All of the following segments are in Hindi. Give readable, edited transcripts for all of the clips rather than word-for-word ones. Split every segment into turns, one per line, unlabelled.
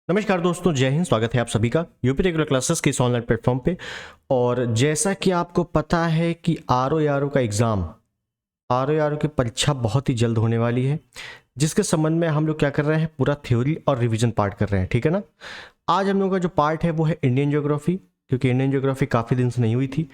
नमस्कार दोस्तों, जय हिंद। स्वागत है आप सभी का यूपी रेगुलर क्लासेस के इस ऑनलाइन प्लेटफॉर्म पे। और जैसा कि आपको पता है कि आर ओ का एग्ज़ाम, आर ओ की परीक्षा बहुत ही जल्द होने वाली है, जिसके संबंध में हम लोग क्या कर रहे हैं, पूरा थ्योरी और रिवीजन पार्ट कर रहे हैं। ठीक है ना। आज हम लोग का जो पार्ट है वो है इंडियन ज्योग्राफी, क्योंकि इंडियन ज्योग्राफी काफ़ी दिन से नहीं हुई थी।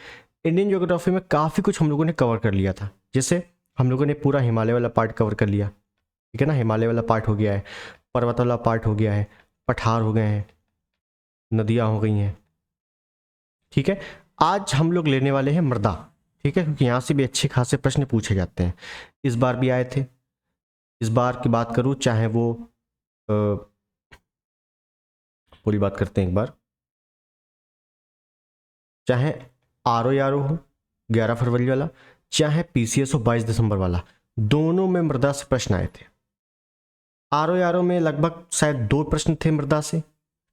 इंडियन ज्योग्राफी में काफ़ी कुछ हम लोगों ने कवर कर लिया था। जैसे हम लोगों ने पूरा हिमालय वाला पार्ट कवर कर लिया, ठीक है ना। हिमालय वाला पार्ट हो गया है, पर्वत वाला पार्ट हो गया है, पठार हो गए हैं, नदियाँ हो गई हैं। ठीक है। आज हम लोग लेने वाले हैं मृदा। ठीक है, क्योंकि यहाँ से भी अच्छे खासे प्रश्न पूछे जाते हैं, इस बार भी आए थे। इस बार की बात करूँ, चाहे वो पूरी बात करते हैं एक बार, चाहे आर ओ हो 11 फरवरी वाला, चाहे PCS हो 22 दिसंबर वाला, दोनों में मृदा से प्रश्न आए थे। आर ओ में लगभग शायद 2 प्रश्न थे मृदा से,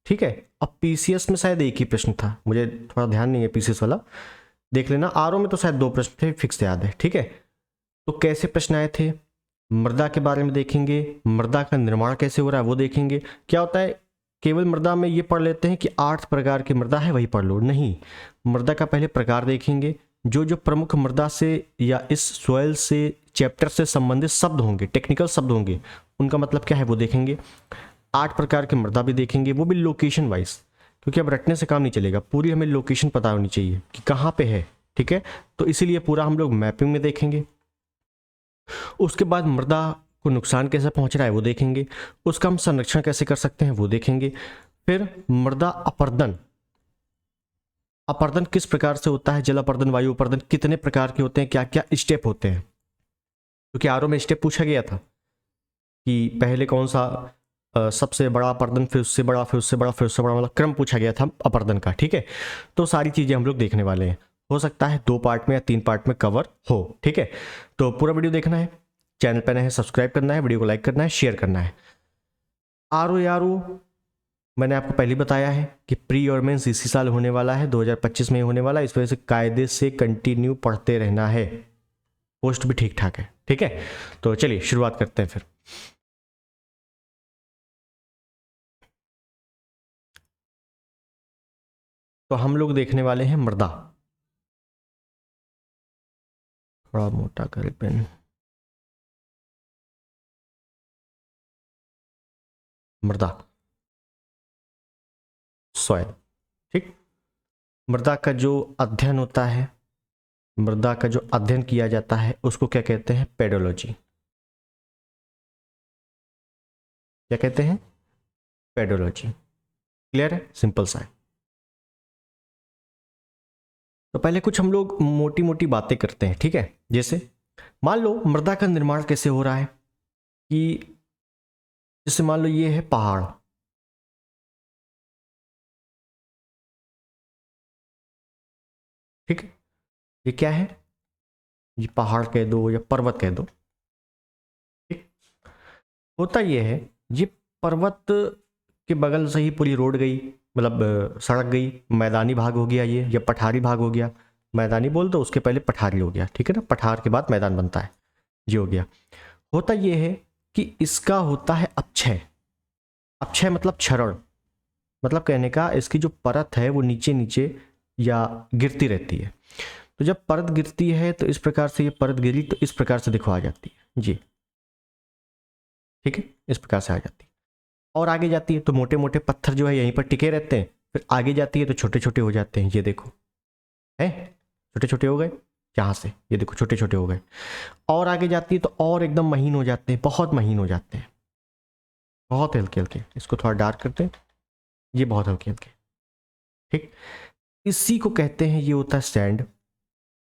ठीक है। अब PCS में शायद एक ही प्रश्न था, मुझे थोड़ा ध्यान नहीं है PCS वाला, देख लेना। आर ओ में तो शायद 2 प्रश्न थे, फिक्स याद है, ठीक है। तो कैसे प्रश्न आए थे, मृदा के बारे में देखेंगे, मृदा का निर्माण कैसे हो रहा है वो देखेंगे। क्या होता है, केवल मृदा में ये पढ़ लेते हैं कि 8 प्रकार की मृदा है वही पढ़ लो, नहीं। मृदा का पहले प्रकार देखेंगे, जो जो प्रमुख मृदा से या इस सॉइल से चैप्टर से संबंधित शब्द होंगे, टेक्निकल शब्द होंगे, उनका मतलब क्या है वो देखेंगे। 8 प्रकार की मृदा भी देखेंगे, वो भी लोकेशन वाइज, क्योंकि अब रटने से काम नहीं चलेगा, पूरी हमें लोकेशन पता होनी चाहिए कि कहाँ पे है। ठीक है, तो इसीलिए पूरा हम लोग मैपिंग में देखेंगे। उसके बाद मृदा को नुकसान कैसे पहुंच रहा है वो देखेंगे, उसका हम संरक्षण कैसे कर सकते हैं वो देखेंगे। फिर मृदा अपर्दन, अपर्दन किस प्रकार से होता है, जल अपर्दन, वायु अपर्दन कितने प्रकार के होते हैं, क्या क्या स्टेप होते हैं, क्योंकि आर ओ में स्टेप पूछा गया था कि पहले कौन सा सबसे बड़ा अपर्दन, फिर उससे बड़ा, फिर उससे बड़ा, फिर उससे बड़ा, मतलब क्रम पूछा गया था अपर्दन का। ठीक है, तो सारी चीज़ें हम लोग देखने वाले हैं। हो सकता है 2 पार्ट में या 3 पार्ट में कवर हो। ठीक है, तो पूरा वीडियो देखना है, चैनल पर नए हैं सब्सक्राइब करना है, वीडियो को लाइक करना है, शेयर करना है। आर ओ मैंने आपको पहले बताया है कि प्री और मेंस इसी साल होने वाला है, 2025 में ही होने वाला है। इस वजह से कायदे से कंटिन्यू पढ़ते रहना है, पोस्ट भी ठीक ठाक है। ठीक है, तो चलिए शुरुआत करते हैं फिर। तो हम लोग देखने वाले हैं मृदा, थोड़ा मोटा करे पेन। मृदा, सॉइल, ठीक। मृदा का जो अध्ययन होता है, मृदा का जो अध्ययन किया जाता है उसको क्या कहते हैं, पेडोलॉजी। क्या कहते हैं, पेडोलॉजी। क्लियर है, सिंपल सा है। तो पहले कुछ हम लोग मोटी मोटी बातें करते हैं, ठीक है। जैसे मान लो मृदा का निर्माण कैसे हो रहा है, कि जैसे मान लो ये है पहाड़, ठीक है। ये क्या है, ये पहाड़ कह दो या पर्वत कह दो, ठीक। होता ये है, ये पर्वत के बगल से ही पूरी रोड गई, मतलब सड़क गई, मैदानी भाग हो गया ये, या पठारी भाग हो गया। मैदानी बोल दो, उसके पहले पठारी हो गया, ठीक है ना। पठार के बाद मैदान बनता है, ये हो गया। होता ये है कि इसका होता है अपक्षय। अपक्षय मतलब क्षरण, मतलब कहने का इसकी जो परत है वो नीचे नीचे या गिरती रहती है। तो जब परत गिरती है तो इस प्रकार से, ये परत गिरी तो इस प्रकार से देखो आ जाती है जी, ठीक है, इस प्रकार से आ जाती है। और आगे जाती है तो मोटे मोटे पत्थर जो है यहीं पर टिके रहते हैं, फिर आगे जाती है तो छोटे छोटे हो जाते हैं, ये देखो है, छोटे छोटे हो गए। यहाँ से ये देखो छोटे छोटे हो गए। और आगे जाती है तो और एकदम महीन हो जाते हैं, बहुत महीन हो जाते हैं, बहुत हल्के हल्के। इसको थोड़ा डार्क करते हैं, ये बहुत हल्के हल्के, ठीक। इसी को कहते हैं, ये होता है सैंड,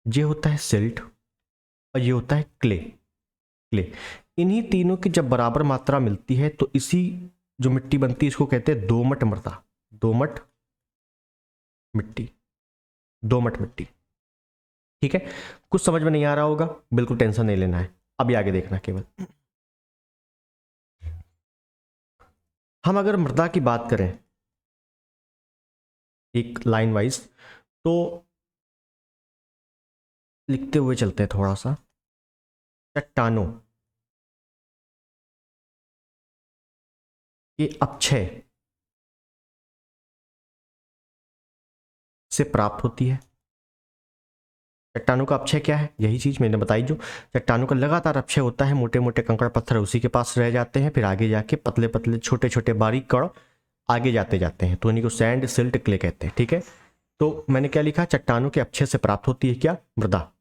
ये होता है सिल्ट, और ये होता है क्ले। क्ले, इन्हीं तीनों की जब बराबर मात्रा मिलती है तो इसी जो मिट्टी बनती है इसको कहते हैं दोमट मृदा। दोमट मिट्टी, दोमट मिट्टी, ठीक है। कुछ समझ में नहीं आ रहा होगा, बिल्कुल टेंशन नहीं लेना है, अभी आगे देखना केवल। हम अगर मृदा की बात करें एक लाइन वाइज, तो लिखते हुए चलते हैं थोड़ा सा। चट्टानों के अपक्षय से प्राप्त होती है। चट्टानों का अपक्षय क्या है? यही चीज मैंने बताई, जो चट्टानों का लगातार अपक्षय होता है, मोटे मोटे कंकड़ पत्थर उसी के पास रह जाते हैं, फिर आगे जाके पतले पतले छोटे छोटे बारीक कण आगे जाते जाते हैं, तो इन्हीं को सैंड, सिल्ट, क्ले कहते हैं। ठीक है, तो मैंने क्या लिखा? चट्टानों के अपक्षय से प्राप्त होती है क्या? मृदा।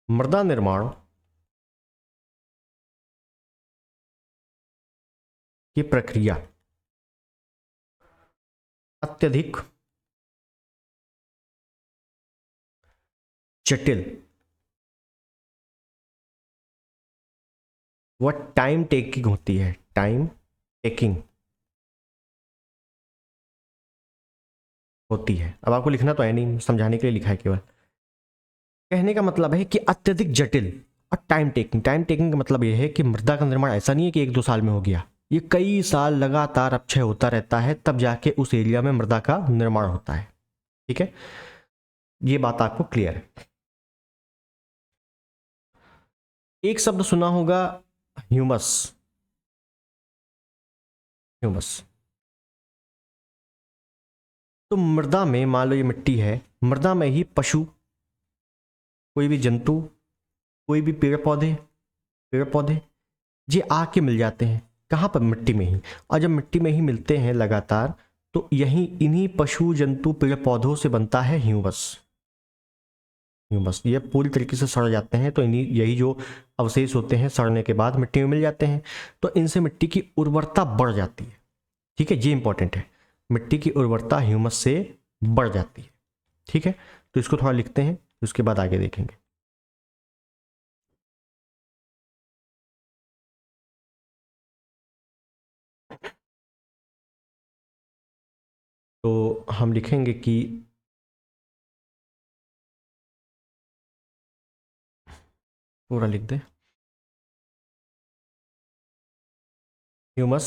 मृदा निर्माण की प्रक्रिया अत्यधिक जटिल व टाइम टेकिंग होती है। टाइम टेकिंग होती है। अब आपको लिखना तो है नहीं, समझाने के लिए लिखा है केवल। कहने का मतलब है कि अत्यधिक जटिल और टाइम टेकिंग। टाइम टेकिंग का मतलब यह है कि मृदा का निर्माण ऐसा नहीं है कि एक दो साल में हो गया, ये कई साल लगातार अपक्षय होता रहता है, तब जाके उस एरिया में मृदा का निर्माण होता है। ठीक है, ये बात आपको क्लियर है। एक शब्द सुना होगा, ह्यूमस। ह्यूमस तो मृदा में, मान लो ये मिट्टी है, मृदा में ही पशु, कोई भी जंतु, कोई भी पेड़ पौधे ये आके मिल जाते हैं। कहाँ पर? मिट्टी में ही। और जब मिट्टी में ही मिलते हैं लगातार, तो यही इन्हीं पशु जंतु पेड़ पौधों से बनता है ह्यूमस। ह्यूमस ये पूरी तरीके से सड़ जाते हैं, तो इन्हीं यही जो अवशेष होते हैं सड़ने के बाद मिट्टी में मिल जाते हैं, तो इनसे मिट्टी की उर्वरता बढ़ जाती है। ठीक है, ये इंपॉर्टेंट है, मिट्टी की उर्वरता ह्यूमस से बढ़ जाती है। ठीक है, तो इसको थोड़ा लिखते हैं, उसके बाद आगे देखेंगे। तो हम लिखेंगे कि पूरा लिख दे, ह्यूमस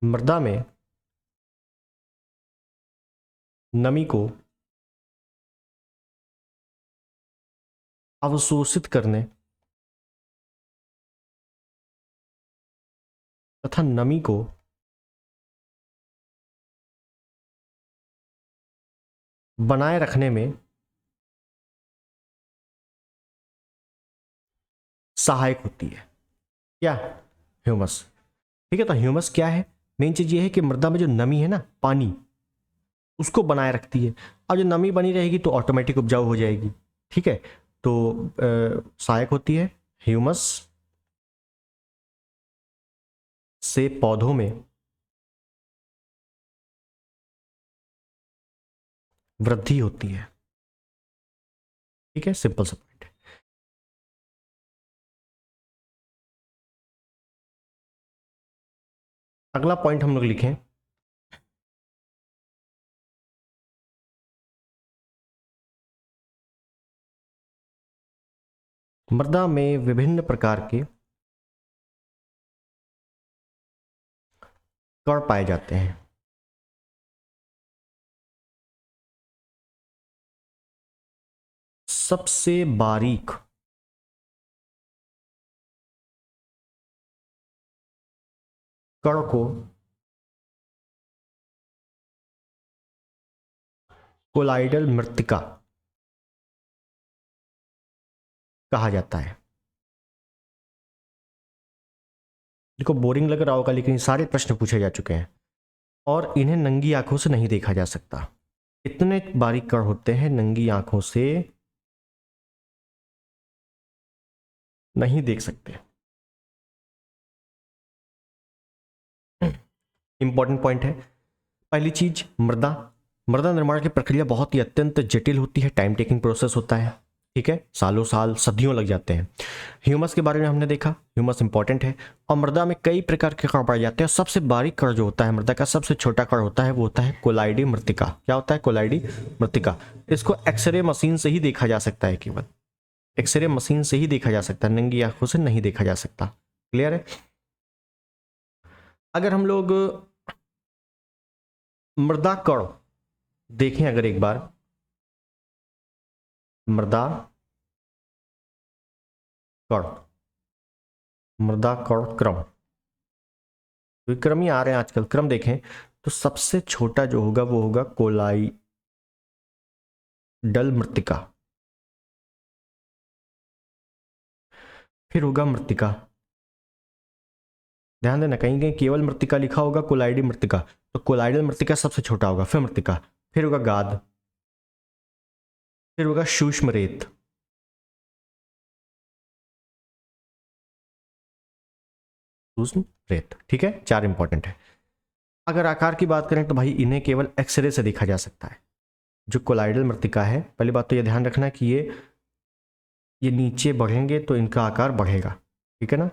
मृदा में नमी को अवशोषित करने तथा नमी को बनाए रखने में सहायक होती है। क्या? ह्यूमस। ठीक है, तो ह्यूमस क्या है? मेन चीज ये है कि मृदा में जो नमी है ना, पानी, उसको बनाए रखती है। और जो नमी बनी रहेगी तो ऑटोमेटिक उपजाऊ हो जाएगी। ठीक है, तो सहायक होती है। ह्यूमस से पौधों में वृद्धि होती है। ठीक है, सिंपल सा पॉइंट है। अगला पॉइंट हम लोग लिखें, मृदा में विभिन्न प्रकार के कण पाए जाते हैं। सबसे बारीक कण को कोलाइडल मृत्तिका कहा जाता है। देखो बोरिंग लग रहा होगा, लेकिन ये सारे प्रश्न पूछे जा चुके हैं और इन्हें नंगी आंखों से नहीं देखा जा सकता। इतने बारीक कण होते हैं, नंगी आंखों से नहीं देख सकते। इंपॉर्टेंट पॉइंट है। पहली चीज, मृदा मृदा निर्माण की प्रक्रिया बहुत ही अत्यंत जटिल होती है, टाइम टेकिंग प्रोसेस होता है। ठीक है, सालों साल सदियों लग जाते हैं। ह्यूमस के बारे में हमने देखा, ह्यूमस इंपॉर्टेंट है। और मृदा में कई प्रकार के कण पाए जाते हैं। सबसे बारीक कण जो होता है, मृदा का सबसे छोटा कण होता है, वो होता है कोलाइडी मृत्तिका। क्या होता है? कोलाइडी मृत्तिका। इसको एक्सरे मशीन से ही देखा जा सकता है, केवल एक्सरे मशीन से ही देखा जा सकता है, नंगी आंखों से नहीं देखा जा सकता। क्लियर है? अगर हम लोग मृदा कण देखें, अगर एक बार मृदा कण, मृदा कण क्रम, तो क्रम ही आ रहे हैं आजकल, क्रम देखें तो सबसे छोटा जो होगा वो होगा कोलाइडल मृत्तिका, फिर होगा मृत्तिका, ध्यान देना कहीं कहीं केवल मृत्तिका लिखा होगा, कोलाइडी मृत्तिका, तो कोलाइडल मृत्तिका सबसे छोटा होगा, फिर मृत्तिका, फिर होगा गाद, फिर होगा सूक्ष्म रेत, सूक्ष्म रेत, ठीक है, 4 इंपॉर्टेंट है। अगर आकार की बात करें तो भाई इन्हें केवल एक्सरे से देखा जा सकता है। जो कोलाइडल मृत्तिका है, पहली बात तो ये ध्यान रखना कि ये नीचे बढ़ेंगे तो इनका आकार बढ़ेगा, ठीक है ना,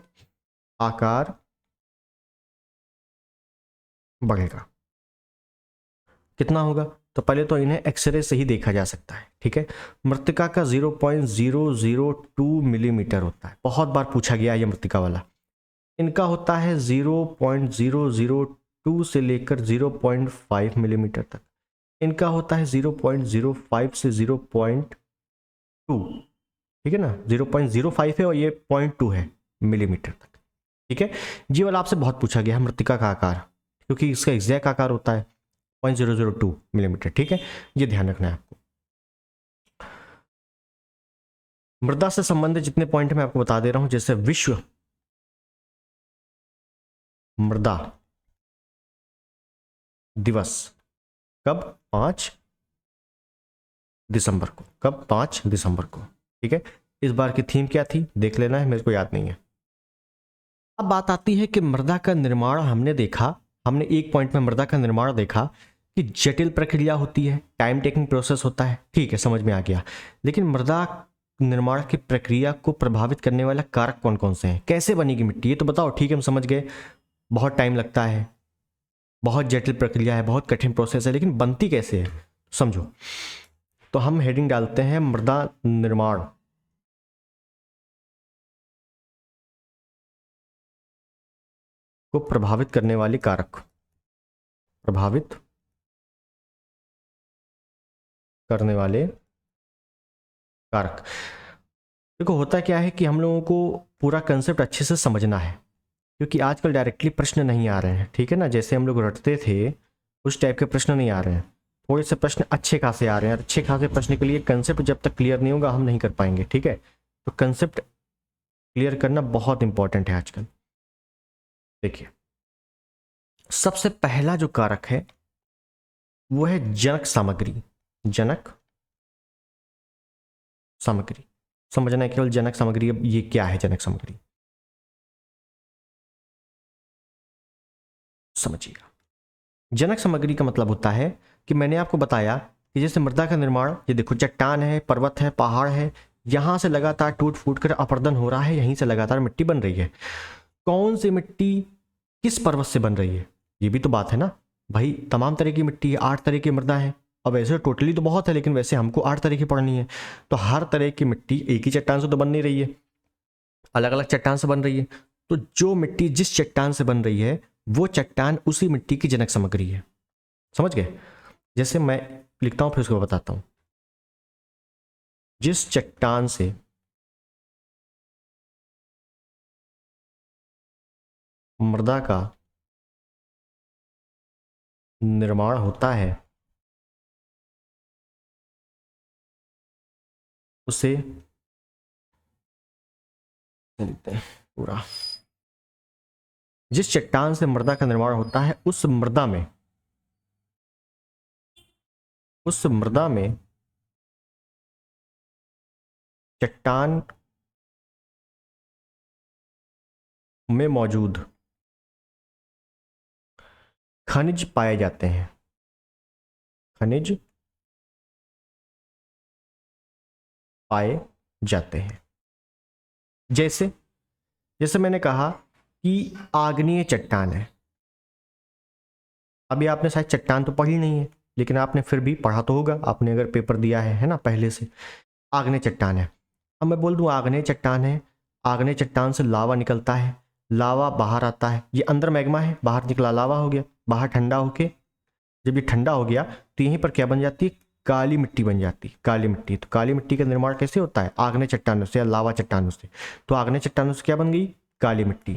आकार बढ़ेगा, कितना होगा, तो पहले तो इन्हें एक्सरे से ही देखा जा सकता है, ठीक है। मृत्तिका का 0.002 मिलीमीटर होता है, बहुत बार पूछा गया ये मृत्तिका वाला। इनका होता है 0.002 से लेकर 0.5 मिलीमीटर तक, इनका होता है 0.05 से 0.2, ठीक है ना, 0.05 है और ये 0.2 है मिलीमीटर तक, ठीक है। जी वाला आपसे बहुत पूछा गया है मृत्तिका का आकार, क्योंकि इसका एग्जैक्ट आकार होता है 0.002 मिलीमीटर, ठीक है, ये ध्यान रखना है आपको। मृदा से संबंधित जितने पॉइंट मैं आपको बता दे रहा हूं, जैसे विश्व मृदा दिवस कब, 5 दिसंबर को, कब, 5 दिसंबर को, ठीक है। इस बार की थीम क्या थी देख लेना है, मेरे को याद नहीं है। अब बात आती है कि मृदा का निर्माण हमने देखा, हमने एक पॉइंट में मृदा का निर्माण देखा कि जटिल प्रक्रिया होती है, टाइम टेकिंग प्रोसेस होता है, ठीक है, समझ में आ गया। लेकिन मृदा निर्माण की प्रक्रिया को प्रभावित करने वाला कारक कौन कौन से हैं, कैसे बनेगी मिट्टी, ये तो बताओ, ठीक है हम समझ गए, बहुत टाइम लगता है, बहुत जटिल प्रक्रिया है, बहुत कठिन प्रोसेस है, लेकिन बनती कैसे है समझो। तो हम हेडिंग डालते हैं मृदा निर्माण को प्रभावित करने वाले कारक, प्रभावित करने वाले कारक। देखो होता क्या है कि हम लोगों को पूरा कंसेप्ट अच्छे से समझना है, क्योंकि आजकल डायरेक्टली प्रश्न नहीं आ रहे हैं, ठीक है ना, जैसे हम लोग रटते थे उस टाइप के प्रश्न नहीं आ रहे हैं, थोड़े से प्रश्न अच्छे खासे आ रहे हैं। अच्छे खासे प्रश्न के लिए कंसेप्ट जब तक क्लियर नहीं होगा हम नहीं कर पाएंगे, ठीक है। तो कंसेप्ट क्लियर करना बहुत इंपॉर्टेंट है आजकल। देखिए सबसे पहला जो कारक है वो है जनक सामग्री, जनक सामग्री, समझना है केवल जनक सामग्री। अब ये क्या है जनक सामग्री, समझिएगा। जनक सामग्री का मतलब होता है कि मैंने आपको बताया कि जैसे मृदा का निर्माण, ये देखो चट्टान है, पर्वत है, पहाड़ है, यहां से लगातार टूट फूट कर अपरदन हो रहा है, यहीं से लगातार मिट्टी बन रही है। कौन सी मिट्टी किस पर्वत से बन रही है, ये भी तो बात है ना भाई। तमाम तरह की मिट्टी है, 8 तरह की मृदा है, अब वैसे टोटली तो बहुत है, लेकिन वैसे हमको 8 तरह की पढ़नी है, तो हर तरह की मिट्टी एक ही चट्टान से तो बन नहीं रही है, अलग अलग चट्टान से बन रही है। तो जो मिट्टी जिस चट्टान से बन रही है वो चट्टान उसी मिट्टी की जनक सामग्री है, समझ गए। जैसे मैं लिखता हूं फिर उसको बताता हूं, जिस चट्टान से मृदा का निर्माण होता है उसे लिखते हैं पूरा, जिस चट्टान से मृदा का निर्माण होता है उस मृदा में चट्टान में मौजूद खनिज पाए जाते हैं, खनिज पाए जाते हैं। जैसे जैसे मैंने कहा कि आग्नेय चट्टान है, अभी आपने शायद चट्टान तो पढ़ी नहीं है, लेकिन आपने फिर भी पढ़ा तो होगा, आपने अगर पेपर दिया है ना पहले से। आग्नेय चट्टान है, अब मैं बोल दूं आग्नेय चट्टान है, आग्नेय चट्टान से लावा निकलता है, लावा बाहर आता है, ये अंदर मैग्मा है, बाहर निकला लावा हो गया, बाहर ठंडा होके, जब ये ठंडा हो गया तो यहीं पर क्या बन जाती है, काली मिट्टी बन जाती है, काली मिट्टी। तो काली मिट्टी का निर्माण कैसे होता है, आग्नेय चट्टानों से या लावा चट्टानों से। तो आग्नेय चट्टानों से क्या बन गई, काली मिट्टी,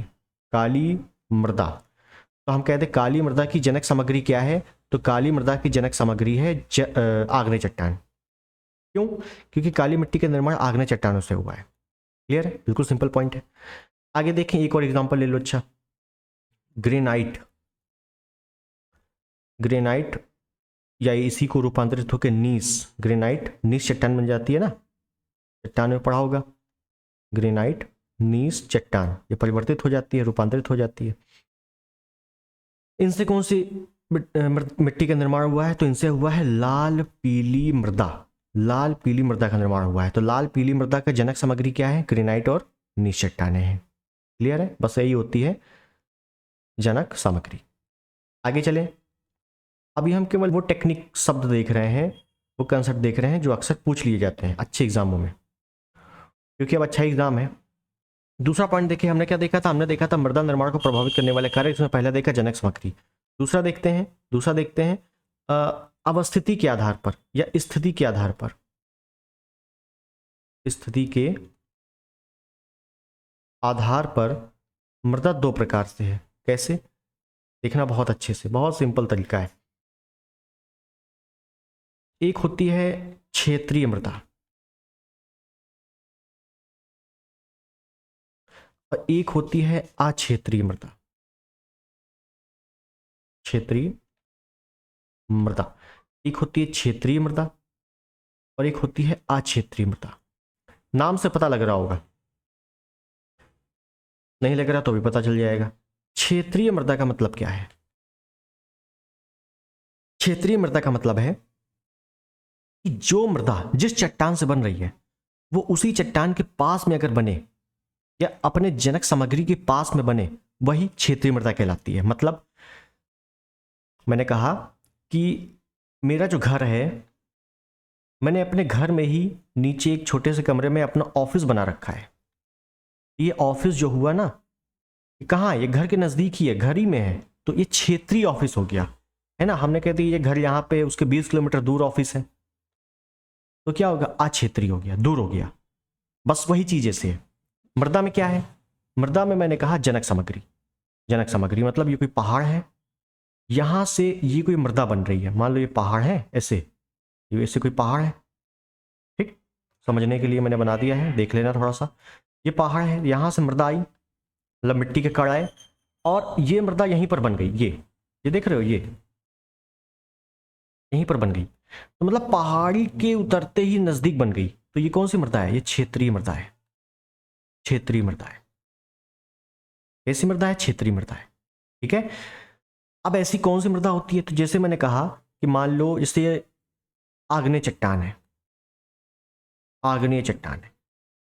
काली मृदा। तो हम कहते हैं काली मृदा की जनक सामग्री क्या है, तो काली मृदा की जनक सामग्री है आग्नेय चट्टान। क्यों? क्योंकि काली मिट्टी का निर्माण आग्नेय चट्टानों से हुआ है। क्लियर है? बिल्कुल सिंपल पॉइंट है। आगे देखें, एक और एग्जांपल ले लो। अच्छा, ग्रेनाइट, ग्रेनाइट या इसी को रूपांतरित होकर नीस, ग्रेनाइट नीस चट्टान बन जाती है ना, चट्टान में पढ़ा होगा। ग्रेनाइट नीस चट्टान ये परिवर्तित हो जाती है, रूपांतरित हो जाती है। इनसे कौन सी मिट्टी का निर्माण हुआ है, तो इनसे हुआ है लाल पीली मृदा। लाल पीली मृदा का निर्माण हुआ है। तो लाल पीली मृदा का जनक सामग्री क्या है, ग्रेनाइट और नीस चट्टानें हैं। क्लियर है? बस यही होती है जनक सामग्री। आगे चलें। अभी हम केवल वो टेक्निक शब्द देख रहे हैं, वो कंसेप्ट देख रहे हैं जो अक्सर पूछ लिए जाते हैं अच्छे एग्जामों में, क्योंकि अब अच्छा एग्जाम है। दूसरा पॉइंट देखिए, हमने क्या देखा था, हमने देखा था मृदा निर्माण को प्रभावित करने वाले कारक। इसमें पहला देखा जनक सामग्री। दूसरा देखते हैं अवस्थिति के आधार पर या स्थिति के आधार पर। स्थिति के आधार पर मृदा दो प्रकार से है। कैसे? देखना बहुत अच्छे से, बहुत सिंपल तरीका है। एक होती है क्षेत्रीय मृदा और एक होती है अक्षेत्रीय मृदा। क्षेत्रीय मृदा, एक होती है क्षेत्रीय मृदा और एक होती है अक्षेत्रीय मृदा। नाम से पता लग रहा होगा, नहीं लग रहा तो भी पता चल जाएगा। क्षेत्रीय मृदा का मतलब क्या है? क्षेत्रीय मृदा का मतलब है कि जो मृदा जिस चट्टान से बन रही है वो उसी चट्टान के पास में अगर बने या अपने जनक सामग्री के पास में बने, वही क्षेत्रीय मृदा कहलाती है। मतलब मैंने कहा कि मेरा जो घर है, मैंने अपने घर में ही नीचे एक छोटे से कमरे में अपना ऑफिस बना रखा है। ये ऑफिस जो हुआ ना, कहाँ? ये घर के नज़दीक ही है, घर ही में है, तो ये क्षेत्रीय ऑफिस हो गया, है ना। हमने कहते ये घर यहाँ पे, उसके 20 किलोमीटर दूर ऑफिस है, तो क्या होगा? अक्षेत्रीय हो गया, दूर हो गया। बस वही चीज़ ऐसे है। मृदा में क्या है? मृदा में मैंने कहा जनक सामग्री। जनक सामग्री मतलब ये कोई पहाड़ है, यहां से ये कोई मृदा बन रही है। मान लो ये पहाड़ है, ऐसे ये ऐसे कोई पहाड़ है, ठीक, समझने के लिए मैंने बना दिया है, देख लेना थोड़ा सा। ये पहाड़ है, यहां से मृदा आई, मतलब मिट्टी के कण आए और ये मृदा यहीं पर बन गई। ये देख रहे हो, ये यहीं पर बन गई, तो मतलब पहाड़ी के उतरते ही नजदीक बन गई। तो ये कौन सी मृदा है? ये क्षेत्रीय मृदा है। क्षेत्रीय मृदा है। कैसी मृदा है? क्षेत्रीय मृदा है। ठीक है। अब ऐसी कौन सी मृदा होती है? तो जैसे मैंने कहा कि मान लो जैसे आग्नेय चट्टान है, आग्नेय चट्टान है,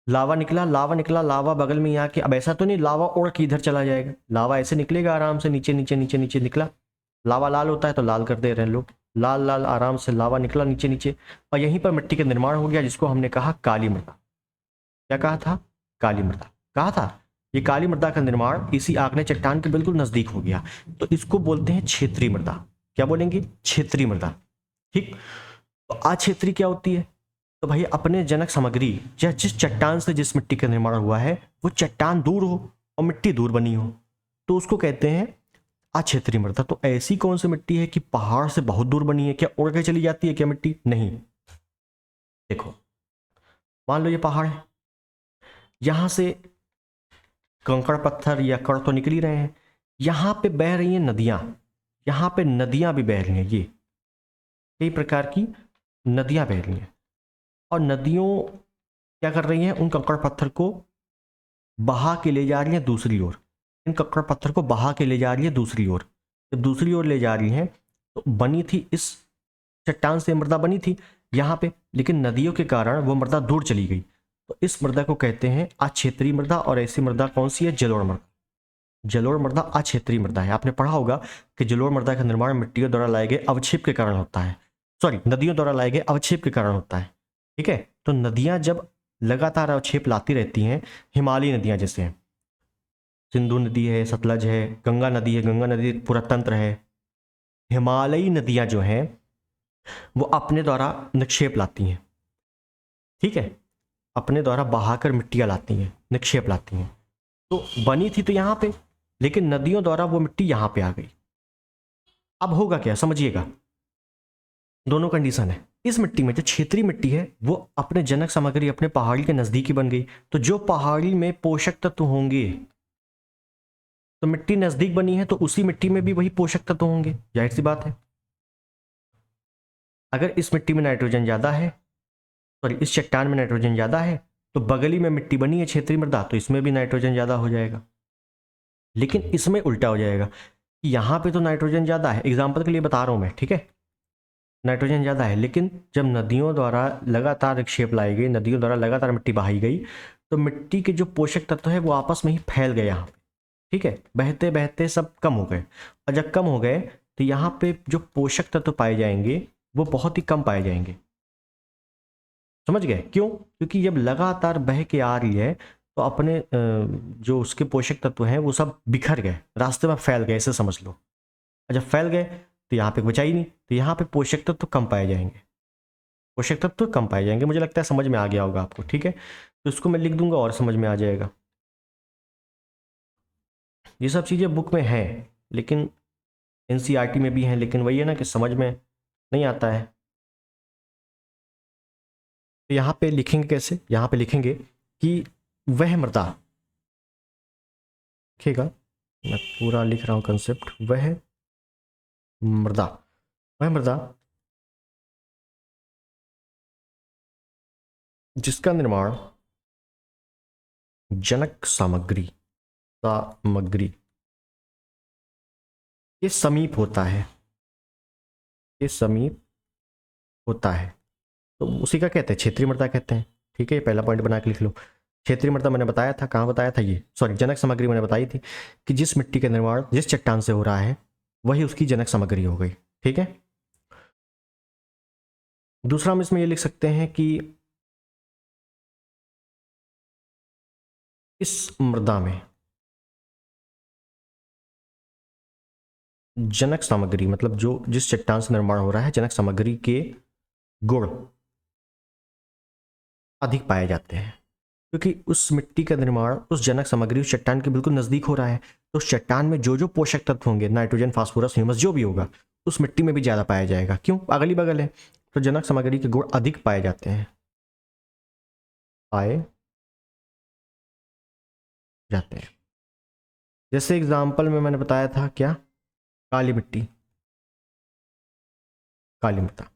लावा निकला, लावा निकला, लावा बगल में यहाँ के। अब ऐसा तो नहीं लावा उड़ के इधर चला जाएगा, लावा ऐसे निकलेगा आराम से, नीचे नीचे नीचे नीचे निकला। लावा लाल होता है तो लाल कर दे रहे हैं लोग, लाल लाल आराम से लावा निकला नीचे नीचे, और यहीं पर मिट्टी का निर्माण हो गया, जिसको हमने कहा काली मृदा। क्या कहा था? काली मृदा कहा था। ये काली मृदा का निर्माण इसी आग्नेय चट्टान के बिल्कुल नजदीक हो गया, तो इसको बोलते हैं क्षेत्रीय मृदा। क्या बोलेंगे? क्षेत्रीय मृदा। ठीक। तो अक्षेत्रीय क्या होती है? तो भाई अपने जनक सामग्री या जिस चट्टान से जिस मिट्टी का निर्माण हुआ है वो चट्टान दूर हो और मिट्टी दूर बनी हो, तो उसको कहते हैं अक्षेत्रीय मृदा। तो ऐसी कौन सी मिट्टी है कि पहाड़ से बहुत दूर बनी है? क्या उड़ के चली जाती है क्या मिट्टी? नहीं। देखो मान लो ये पहाड़ है, यहां से कंकड़ पत्थर या कण तो निकल ही रहे हैं, यहां पे बह रही हैं नदियां, यहां पे नदियां भी बह रही हैं, ये कई प्रकार की नदियां बह रही हैं, और नदियों क्या कर रही हैं? उन कंकड़ पत्थर को बहा के ले जा रही हैं दूसरी ओर। इन कंकड़ पत्थर को बहा के ले जा रही है दूसरी ओर। जब दूसरी ओर ले जा रही हैं तो बनी थी इस चट्टान से मृदा बनी थी यहाँ पे, लेकिन नदियों के कारण वो मृदा दूर चली गई, तो इस मृदा को कहते हैं अक्षेत्रीय मृदा। और ऐसी मृदा कौन सी है? जलोढ़ मृदा। जलोढ़ मृदा अक्षेत्रीय मृदा है। आपने पढ़ा होगा कि जलोढ़ मृदा का निर्माण मिट्टियों द्वारा लाए गए अवक्षेप के कारण होता है, सॉरी नदियों द्वारा लाए गए अवक्षेप के कारण होता है। ठीक है। तो नदियां जब लगातार अवक्षेप लाती रहती हैं, हिमालयी नदियां जैसे हैं, सिंधु नदी है, सतलज है, गंगा नदी है, गंगा नदी पूरा तंत्र है, हिमालयी नदियां जो हैं वो अपने द्वारा निक्षेप लाती हैं। ठीक है, अपने द्वारा बहाकर मिट्टियां लाती हैं, निक्षेप लाती हैं। तो बनी थी तो यहाँ पे, लेकिन नदियों द्वारा वो मिट्टी यहाँ पे आ गई। अब होगा क्या, समझिएगा, दोनों कंडीशन है। इस मिट्टी में जो क्षेत्रीय मिट्टी है वो अपने जनक सामग्री अपने पहाड़ी के नजदीक ही बन गई, तो जो पहाड़ी में पोषक तत्व होंगे, तो मिट्टी नजदीक बनी है तो उसी मिट्टी में भी वही पोषक तत्व होंगे, जाहिर सी बात है। अगर इस मिट्टी में नाइट्रोजन ज्यादा है, सॉरी इस चट्टान में नाइट्रोजन ज्यादा है, तो बगली में मिट्टी बनी है क्षेत्रीय मृदा, तो इसमें भी नाइट्रोजन ज्यादा हो जाएगा। लेकिन इसमें उल्टा हो जाएगा, यहां पे तो नाइट्रोजन ज्यादा है, एग्जाम्पल के लिए बता रहा हूं मैं, ठीक है, नाइट्रोजन ज़्यादा है, लेकिन जब नदियों द्वारा लगातार निक्षेप लाई गई, नदियों द्वारा लगातार मिट्टी बहाई गई, तो मिट्टी के जो पोषक तत्व है वो आपस में ही फैल गए यहाँ पे, ठीक है, बहते बहते सब कम हो गए। और जब कम हो गए तो यहाँ पे जो पोषक तत्व पाए जाएंगे वो बहुत ही कम पाए जाएंगे। समझ गए क्यों? क्योंकि जब लगातार बह के आ रही है तो अपने जो उसके पोषक तत्व हैं वो सब बिखर गए, रास्ते में फैल गए, ऐसे समझ लो। और जब फैल गए तो यहाँ पे बचा ही नहीं, तो यहाँ पे पोषक तत्व कम पाए जाएंगे, पोषक तत्व कम पाए जाएंगे। मुझे लगता है समझ में आ गया होगा आपको, ठीक है, तो इसको मैं लिख दूंगा और समझ में आ जाएगा। ये सब चीज़ें बुक में हैं, लेकिन एनसीईआरटी में भी हैं, लेकिन वही है ना कि समझ में नहीं आता है। तो यहाँ पे लिखेंगे कैसे, यहाँ पे लिखेंगे कि वह मृदा, लिखेगा, मैं पूरा लिख रहा हूँ कंसेप्ट, वह मृदा, वह मृदा जिसका निर्माण जनक सामग्री के समीप होता है, के समीप होता है, तो उसी का कहते हैं क्षेत्रीय मृदा कहते हैं। ठीक है, ये पहला पॉइंट बना के लिख लो। क्षेत्रीय मृदा मैंने बताया था, कहाँ बताया था, ये सॉरी जनक सामग्री मैंने बताई थी कि जिस मिट्टी का निर्माण जिस चट्टान से हो रहा है वही उसकी जनक सामग्री हो गई। ठीक है, दूसरा हम इसमें ये लिख सकते हैं कि इस मृदा में जनक सामग्री, मतलब जो जिस चट्टान से निर्माण हो रहा है, जनक सामग्री के गुण अधिक पाए जाते हैं, क्योंकि उस मिट्टी का निर्माण उस जनक सामग्री उस चट्टान के बिल्कुल नजदीक हो रहा है, तो उस चट्टान में जो जो पोषक तत्व होंगे, नाइट्रोजन, फास्फोरस, ह्यूमस, जो भी होगा, उस मिट्टी में भी ज्यादा पाया जाएगा। क्यों? अगली बगल है, तो जनक सामग्री के गुण अधिक पाए जाते हैं, पाए जाते हैं। जैसे एग्जाम्पल में मैंने बताया था क्या, काली मिट्टी, काली मृदा,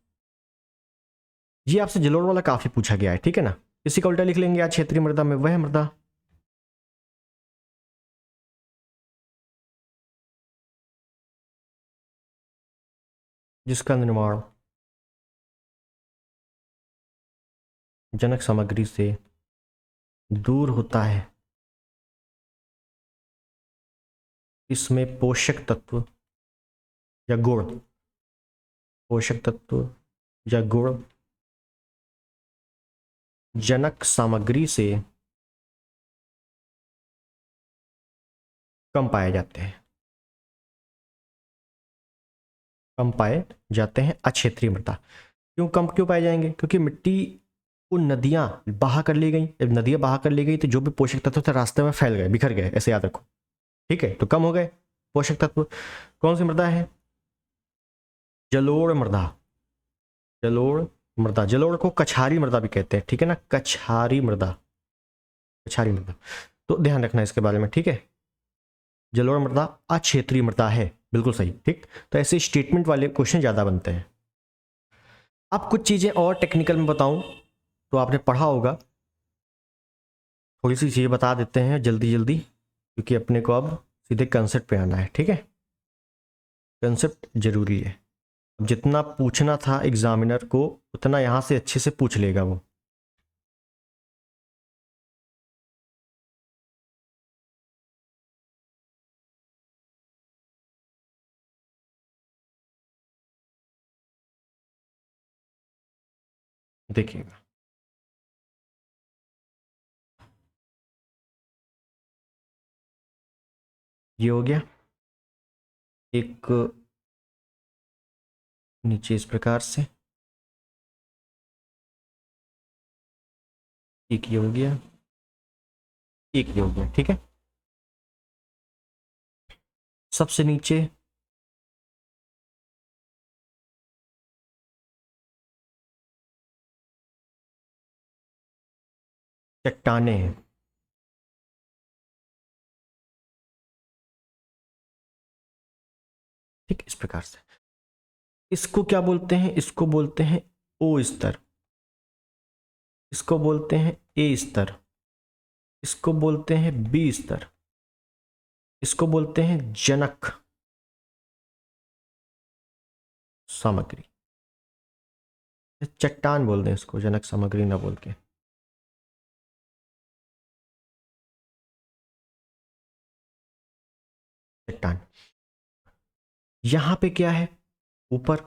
ये आपसे जलोढ़ वाला काफी पूछा गया है, ठीक है ना, इसी का उल्टा लिख लेंगे आज क्षेत्रीय मृदा में वह मृदा जिसका निर्माण जनक सामग्री से दूर होता है, इसमें पोषक तत्व या गुण, पोषक तत्व या गुण जनक सामग्री से कम पाए जाते हैं, कम पाए जाते हैं अक्षेत्रीय मृदा। क्यों कम क्यों पाए जाएंगे? क्योंकि मिट्टी को नदियां बहा कर ले गई, जब नदियां बहा कर ले गई तो जो भी पोषक तत्व थे रास्ते में फैल गए, बिखर गए, ऐसे याद रखो। ठीक है, तो कम हो गए पोषक तत्व। कौन सी मृदा है? जलोढ़ मृदा, जलोढ़ मृदा, जलोढ़ को कछारी मृदा भी कहते हैं, ठीक है ना, कछारी मृदा, कछारी मृदा, तो ध्यान रखना इसके बारे में, ठीक है। जलोढ़ मृदा अक्षेत्रीय मृदा है, बिल्कुल सही, ठीक। तो ऐसे स्टेटमेंट वाले क्वेश्चन ज्यादा बनते हैं। अब कुछ चीजें और टेक्निकल में बताऊं तो आपने पढ़ा होगा, थोड़ी सी चीजें बता देते हैं जल्दी जल्दी, क्योंकि अपने को अब सीधे कंसेप्ट पे आना है, ठीक है, कंसेप्ट जरूरी है। अब जितना पूछना था एग्जामिनर को उतना यहां से अच्छे से पूछ लेगा वो। देखिएगा, ये हो गया एक, नीचे इस प्रकार से, एक ये हो गया, एक ये हो गया, ठीक है। सबसे नीचे चट्टाने हैं। ठीक, इस प्रकार से इसको क्या बोलते हैं, इसको बोलते हैं ओ स्तर, इसको बोलते हैं ए स्तर, इसको बोलते हैं बी स्तर, इसको बोलते हैं जनक सामग्री। चट्टान बोल दें इसको, जनक सामग्री ना बोल के। चट्टान। यहां पे क्या है, ऊपर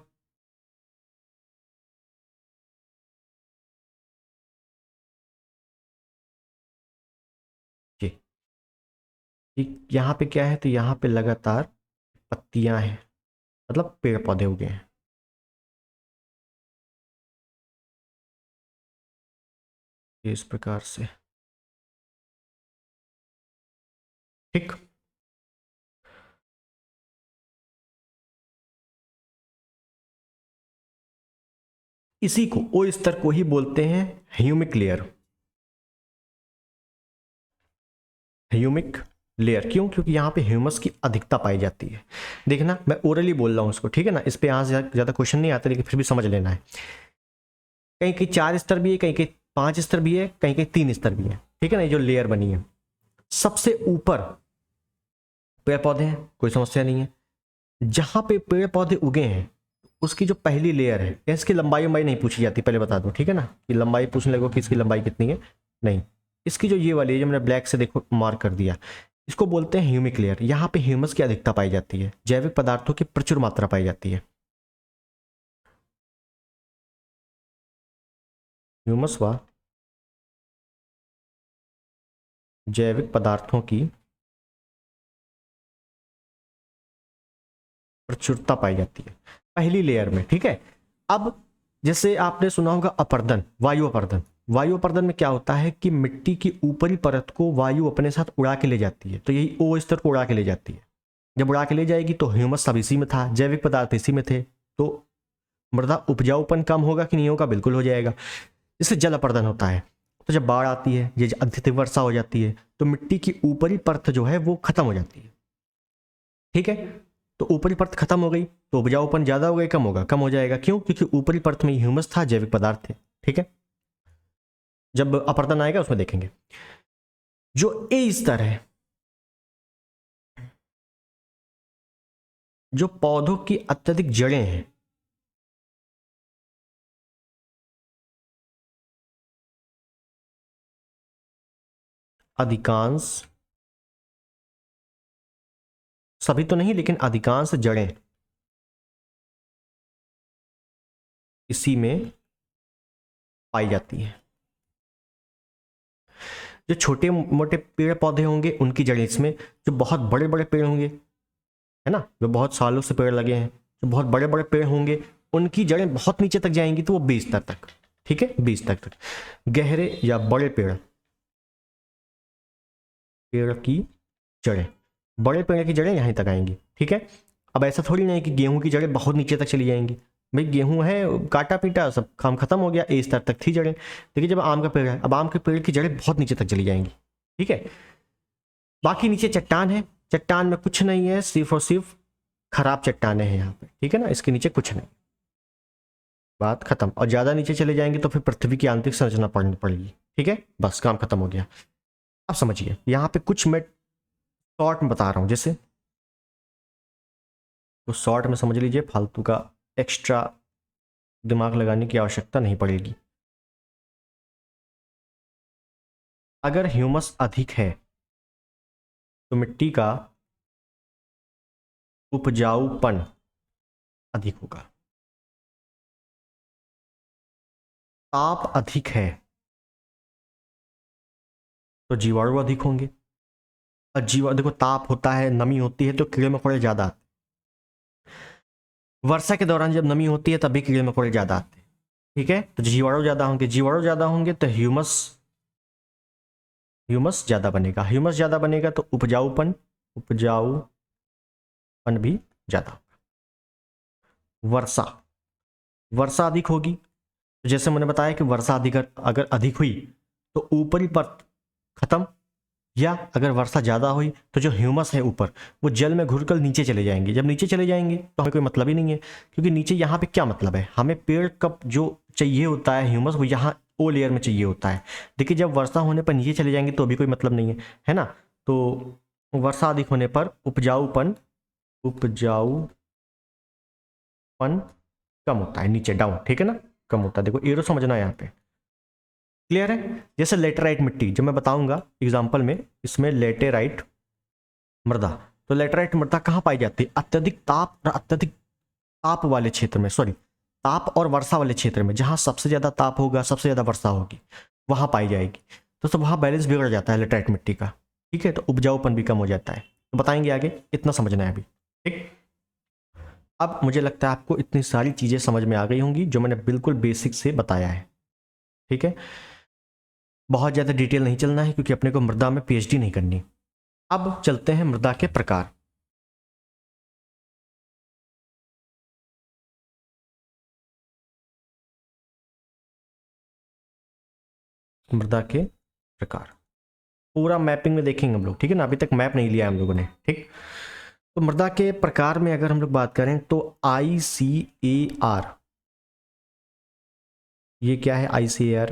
जी, यहां पे क्या है, तो यहां पे लगातार पत्तियां हैं, मतलब पेड़ पौधे उगे हैं। इस प्रकार से। ठीक, इसी को ओ स्तर को ही बोलते हैं ह्यूमिक लेयर। ह्यूमिक लेयर क्यों, क्योंकि यहाँ पे ह्यूमस की अधिकता पाई जाती है। देखना मैं ओरली बोल रहा हूँ उसको, ठीक है ना, इस पे यहाँ से ज़्यादा क्वेश्चन नहीं आते, लेकिन फिर भी समझ लेना है। कहीं कहीं 4 स्तर भी है, कहीं कहीं 5 स्तर भी है, कहीं कहीं 3 स्तर भी है, ठीक है ना। ये जो लेयर बनी है, सबसे ऊपर पेड़ पौधे हैं, कोई समस्या नहीं है। जहां पे पेड़ पौधे उगे हैं उसकी जो पहली लेयर है, इसकी लंबाई नहीं पूछी जाती, पहले बता दूं, ठीक है ना, कि लंबाई पूछने लगो कि इसकी लंबाई कितनी है, नहीं। इसकी जो ये वाली है, जो मैंने ब्लैक से देखो मार्क कर दिया, इसको बोलते हैं ह्यूमिक लेयर। यहाँ पे ह्यूमस की अधिकता पाई जाती है, जैविक पदार्थों की प्रचुर मात्रा पाई जाती है। ह्यूमस व जैविक पदार्थों की प्रचुरता पाई जाती है पहली लेयर में, ठीक है। अब जैसे आपने सुना होगा अपर्दन, वायु अपर्दन। वायु अपर्दन में क्या होता है कि मिट्टी की ऊपरी परत को वायु अपने साथ उड़ा के ले जाती है, तो यही ओ स्तर को उड़ा के ले जाती है। जब उड़ा के ले जाएगी तो ह्यूमस सब इसी में था, जैविक पदार्थ इसी में थे, तो मृदा उपजाऊपन कम होगा कि नहीं होगा, बिल्कुल हो जाएगा। इससे जल अपर्दन होता है। तो जब बाढ़ आती है, ये अत्यधिक वर्षा हो जाती है, तो मिट्टी की ऊपरी परत जो है वो खत्म हो जाती है, ठीक है। तो ऊपरी परत खत्म हो गई तो उपजाऊपन ज्यादा हो गई, कम होगा, कम हो जाएगा। क्यों, क्योंकि ऊपरी परत में ह्यूमस था, जैविक पदार्थ थे, ठीक है। जब अपर्दन आएगा उसमें देखेंगे। जो ए स्तर है, जो पौधों की अत्यधिक जड़ें हैं, अधिकांश, सभी तो नहीं लेकिन अधिकांश जड़ें इसी में पाई जाती हैं। जो छोटे मोटे पेड़ पौधे होंगे उनकी जड़ें इसमें, जो बहुत बड़े बड़े पेड़ होंगे, है ना, जो बहुत सालों से पेड़ लगे हैं, जो बहुत बड़े बड़े पेड़ होंगे उनकी जड़ें बहुत नीचे तक जाएंगी, तो वो 20 स्तर तक, ठीक है, 20 तक गहरे या बड़े पेड़, पेड़ की जड़ें, बड़े पेड़ की जड़ें यहीं तक आएंगी, ठीक है। अब ऐसा थोड़ी नहीं कि गेहूं की जड़ें बहुत नीचे तक चली जाएंगी। भाई गेहूं है, काटा पीटा सब काम खत्म हो गया, ए स्तर तक थी जड़ें। देखिए जब आम का पेड़ है, अब आम के पेड़ की जड़ें बहुत नीचे तक चली जाएंगी, ठीक है। बाकी नीचे चट्टान है, चट्टान में कुछ नहीं है, सिर्फ और सिर्फ खराब चट्टाने हैं यहाँ पे, ठीक है ना, इसके नीचे कुछ नहीं, बात खत्म। और ज्यादा नीचे चले जाएंगे तो फिर पृथ्वी की आंतरिक संरचना पढ़नी पड़ेगी, ठीक है, बस काम खत्म हो गया। अब समझिए यहाँ पे कुछ मैं शॉर्ट में बता रहा हूं, जैसे तो शॉर्ट में समझ लीजिए, फालतू का एक्स्ट्रा दिमाग लगाने की आवश्यकता नहीं पड़ेगी। अगर ह्यूमस अधिक है तो मिट्टी का उपजाऊपन अधिक होगा। ताप अधिक है तो जीवाणु अधिक होंगे। और जीवा देखो, ताप होता है, नमी होती है तो कीड़े मकोड़े ज्यादा आते हैं। वर्षा के दौरान जब नमी होती है तभी कीड़े मकोड़े ज्यादा आते हैं, ठीक है। तो जीवाणु ज्यादा होंगे, जीवाणु ज्यादा होंगे तो ह्यूमस, ह्यूमस ज्यादा बनेगा, ह्यूमस ज्यादा बनेगा तो उपजाऊपन, उपजाऊ भी ज्यादा। वर्षा, वर्षा अधिक होगी तो जैसे मैंने बताया कि वर्षा अधिक अगर अधिक हुई तो ऊपरी परत खत्म, या अगर वर्षा ज़्यादा हुई तो जो ह्यूमस है ऊपर वो जल में घुलकर नीचे चले जाएंगे। जब नीचे चले जाएंगे तो हमें कोई मतलब ही नहीं है, क्योंकि नीचे यहाँ पे क्या मतलब है, हमें पेड़ का जो चाहिए होता है ह्यूमस वो यहाँ ओ लेयर में चाहिए होता है। देखिए जब वर्षा होने पर नीचे चले जाएंगे तो भी कोई मतलब नहीं है ना। तो वर्षा अधिक होने पर उपजाऊपन कम होता है, नीचे डाउन, ठीक है ना, कम होता है। देखो एरो समझना है यहाँ पे, क्लियर है। जैसे लेटेराइट मिट्टी, जब मैं बताऊंगा एग्जाम्पल में, इसमें लेटेराइट मृदा, तो लेटेराइट मृदा कहाँ पाई जाती है, अत्यधिक ताप और अत्यधिक ताप वाले क्षेत्र में, सॉरी ताप और वर्षा वाले क्षेत्र में, जहां सबसे ज्यादा ताप होगा सबसे ज्यादा वर्षा होगी वहां पाई जाएगी। तो सब वहां बैलेंस बिगड़ जाता है लेटेराइट मिट्टी का, ठीक है, तो उपजाऊपन भी कम हो जाता है। तो बताएंगे आगे, इतना समझना है अभी, ठीक। अब मुझे लगता है आपको इतनी सारी चीजें समझ में आ गई होंगी जो मैंने बिल्कुल बेसिक से बताया है, ठीक है। बहुत ज़्यादा डिटेल नहीं चलना है क्योंकि अपने को मृदा में पीएचडी नहीं करनी। अब चलते हैं मृदा के प्रकार। मृदा के प्रकार पूरा मैपिंग में देखेंगे हम लोग, ठीक है ना, अभी तक मैप नहीं लिया हम लोगों ने, ठीक। तो मृदा के प्रकार में अगर हम लोग बात करें तो ICAR, ये क्या है ICAR,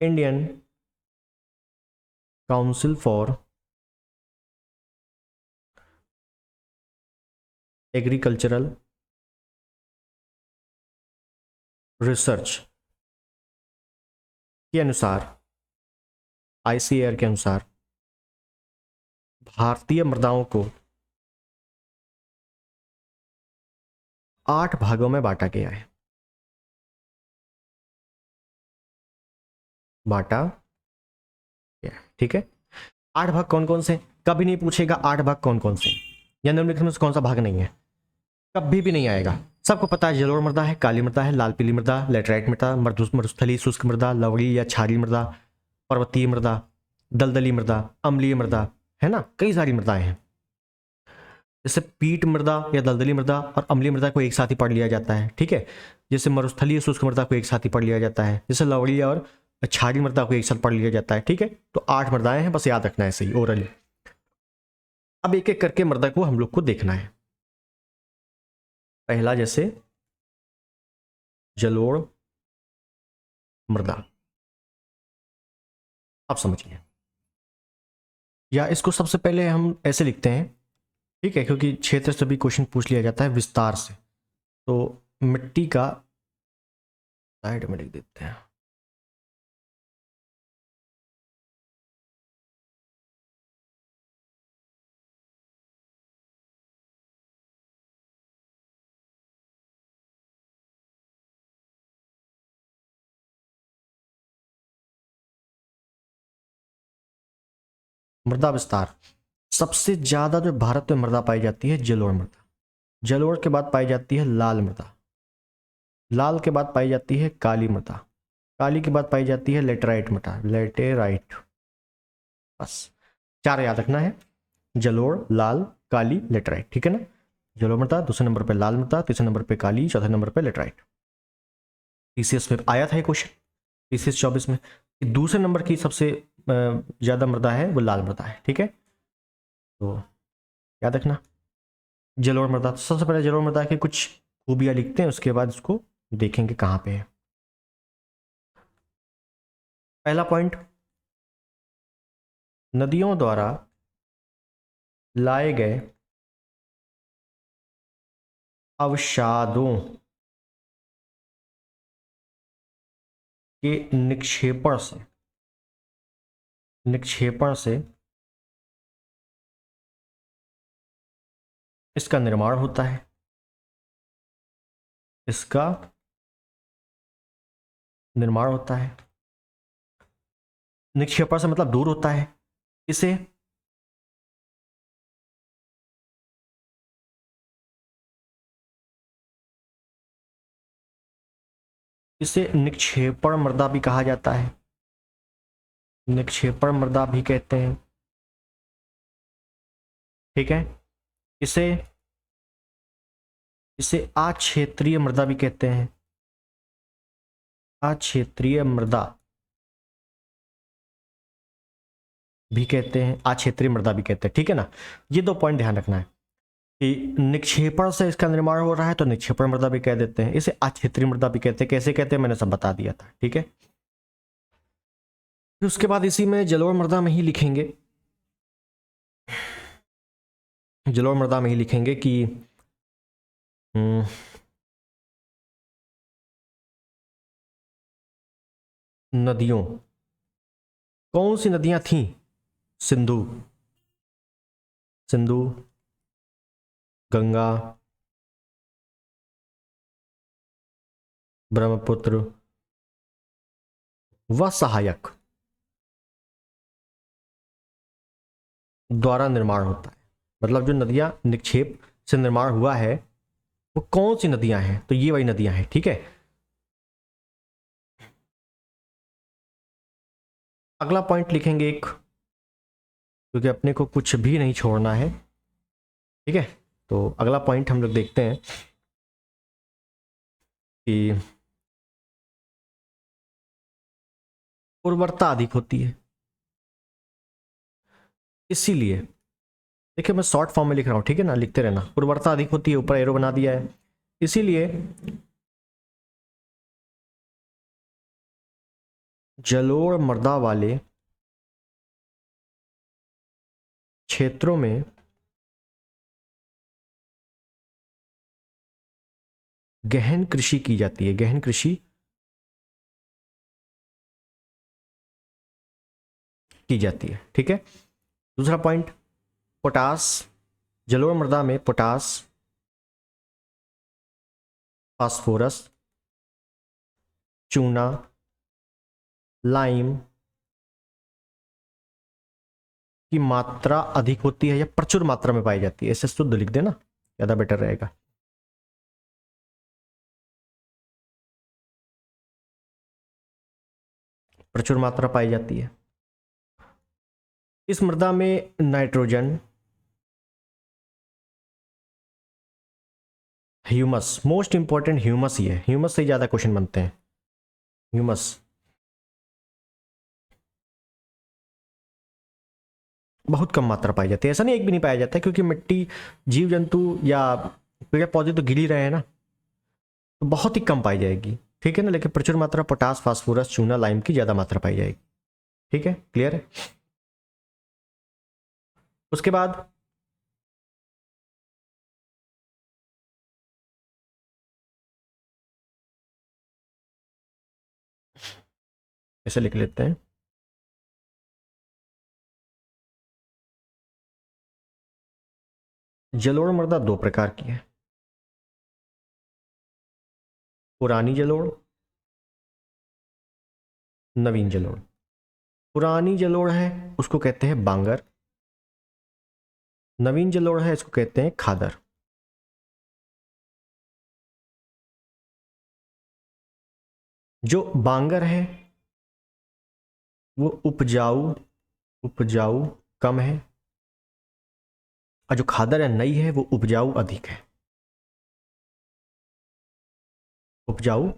Indian council for agricultural research के अनुसार, ICAR के अनुसार भारतीय मृदाओं को 8 भागों में बांटा गया है, बांटा गया है, ठीक है। 8 भाग कौन कौन से, कभी नहीं पूछेगा 8 भाग कौन कौन से, या निम्नलिखित में से कौन सा भाग नहीं है, कभी भी नहीं आएगा। सबको पता है जलोढ़ मृदा है, काली मृदा है, लाल पीली मृदा, लेटराइट मृदा, मरुस्थलीय शुष्क मृदा, लवणीय या क्षारीय मृदा, पर्वतीय मृदा, दलदली मृदा, अम्लीय मृदा, है ना, कई सारी मृदाएं हैं। जैसे पीट मृदा या दलदली मृदा और अम्लीय मृदा को एक साथ ही पढ़ लिया जाता है, ठीक है। जैसे मरुस्थलीय शुष्क मृदा को एक साथ ही पढ़ लिया जाता है, जैसे लवणीय और क्षारीय मृदा को एक साथ पढ़ लिया जाता है, ठीक है। तो 8 मृदाएं हैं, बस याद रखना है सही ओरली। अब एक एक करके मृदा को हम लोग को देखना है। पहला जैसे जलोढ़ मृदा, आप समझिए, या इसको सबसे पहले हम ऐसे लिखते हैं, ठीक है, क्योंकि क्षेत्र से भी क्वेश्चन पूछ लिया जाता है विस्तार से। तो मिट्टी का, साइड में लिख देते हैं, मृदा विस्तार। सबसे ज्यादा जो भारत में मृदा पाई जाती है जलोढ़ मृदा, जलोढ़ के बाद पाई जाती है लाल मृदा, लाल के बाद पाई जाती है काली मृदा, काली के बाद पाई जाती है लेटेराइट मृदा, लेटेराइट, बस 4 याद रखना है, जलोढ़, लाल, काली, लेटेराइट, ठीक है ना। जलोढ़ मृदा, दूसरे नंबर पे लाल मृदा, तीसरे नंबर पे काली, चौथे नंबर पे लेटेराइट। टीसीएस में आया था ये क्वेश्चन, टीसीएस 24 में। दूसरे नंबर की सबसे ज्यादा मृदा है वो लाल मृदा है, ठीक है, तो याद रखना जलोढ़ मृदा। तो सबसे पहले जलोढ़ मृदा की कुछ खूबियां लिखते हैं, उसके बाद उसको देखेंगे कहाँ पे है। पहला पॉइंट, नदियों द्वारा लाए गए अवसादों के निक्षेपण से इसका निर्माण होता है, इसका निर्माण होता है। निक्षेपण से मतलब दूर होता है, इसे इसे निक्षेपण मृदा भी कहा जाता है, निक्षेपण मृदा भी कहते हैं। ठीक है। इसे इसे अक्षेत्रीय मृदा भी कहते हैं, अक्षेत्रीय मृदा भी कहते हैं, अक्षेत्रीय मृदा भी कहते हैं, ठीक है ना। ये 2 पॉइंट ध्यान रखना है कि निक्षेपण से इसका निर्माण हो रहा है तो निक्षेपण मृदा भी कह देते हैं, इसे अक्षेत्रीय मृदा भी कहते हैं। कैसे कहते हैं मैंने सब बता दिया था, ठीक है। फिर उसके बाद इसी में जलोढ़ मृदा में ही लिखेंगे, जलोढ़ मृदा में ही लिखेंगे कि नदियों, कौन सी नदियां थीं? सिंधु, सिंधु, गंगा, ब्रह्मपुत्र व सहायक द्वारा निर्माण होता है। मतलब जो नदियां निक्षेप से निर्माण हुआ है वो कौन सी नदियां हैं? तो ये वही नदियां हैं, ठीक है। अगला पॉइंट लिखेंगे एक, क्योंकि अपने को कुछ भी नहीं छोड़ना है, ठीक है। तो अगला पॉइंट हम लोग देखते हैं कि उर्वरता अधिक होती है, इसीलिए देखिए मैं शॉर्ट फॉर्म में लिख रहा हूं, ठीक है ना, लिखते रहना। उर्वरता अधिक होती है, ऊपर एरो बना दिया है, इसीलिए जलोढ़ मृदा वाले क्षेत्रों में गहन कृषि की जाती है, गहन कृषि की जाती है, ठीक है। दूसरा पॉइंट, पोटास, जलोढ़ मृदा में पोटास, फास्फोरस, चूना, लाइम की मात्रा अधिक होती है या प्रचुर मात्रा में पाई जाती है। इसे शुद्ध लिख देना, ज्यादा बेटर रहेगा। प्रचुर मात्रा पाई जाती है। इस मृदा में nitrogen, humus, most important humus ही है, ह्यूमस से ज्यादा क्वेश्चन बनते हैं। ह्यूमस बहुत कम मात्रा पाई जाती है, ऐसा नहीं एक भी नहीं पाया जाता, क्योंकि मिट्टी, जीव जंतु या पेड़ पौधे तो गिर ही रहे हैं ना, तो बहुत ही कम पाई जाएगी, ठीक है ना। लेकिन प्रचुर मात्रा पोटास, फास्फोरस, चूना, लाइम की ज्यादा मात्रा पाई जाएगी, ठीक है, क्लियर है। उसके बाद इसे लिख लेते हैं, जलोढ़ मृदा 2 प्रकार की है, पुरानी जलोढ़, नवीन जलोढ़। पुरानी जलोढ़ है उसको कहते हैं बांगर, नवीन जलोढ़ है इसको कहते हैं खादर। जो बांगर है वो उपजाऊ उपजाऊ कम है, और जो खादर है नई है वो उपजाऊ अधिक है, उपजाऊ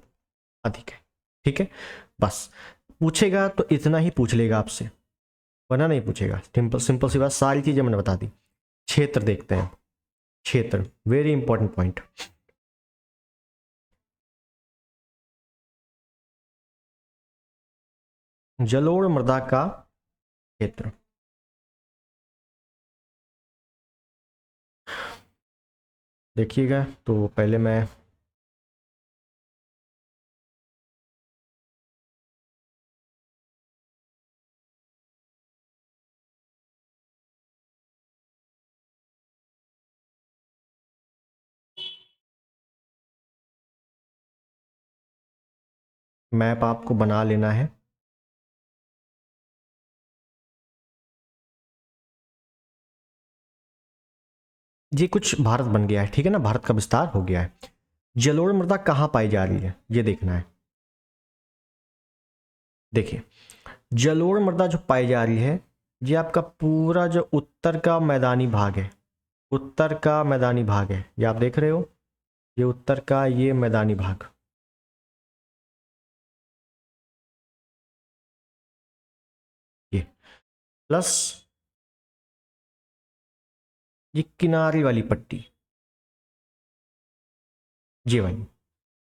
अधिक है, ठीक है। बस पूछेगा तो इतना ही पूछ लेगा आपसे, वरना नहीं पूछेगा। सिंपल सिंपल सी बात, सारी चीजें मैंने बता दी। क्षेत्र देखते हैं, क्षेत्र वेरी इंपॉर्टेंट पॉइंट। जलोढ़ मृदा का क्षेत्र, देखिएगा तो पहले मैं मैप आपको बना लेना है। ये कुछ भारत बन गया है, ठीक है ना, भारत का विस्तार हो गया है। जलोढ़ मृदा कहाँ पाई जा रही है ये देखना है। देखिए जलोढ़ मृदा जो पाई जा रही है, ये आपका पूरा जो उत्तर का मैदानी भाग है, उत्तर का मैदानी भाग है, ये आप देख रहे हो, ये उत्तर का ये मैदानी भाग, ये प्लस ये किनारे वाली पट्टी, ये वाली,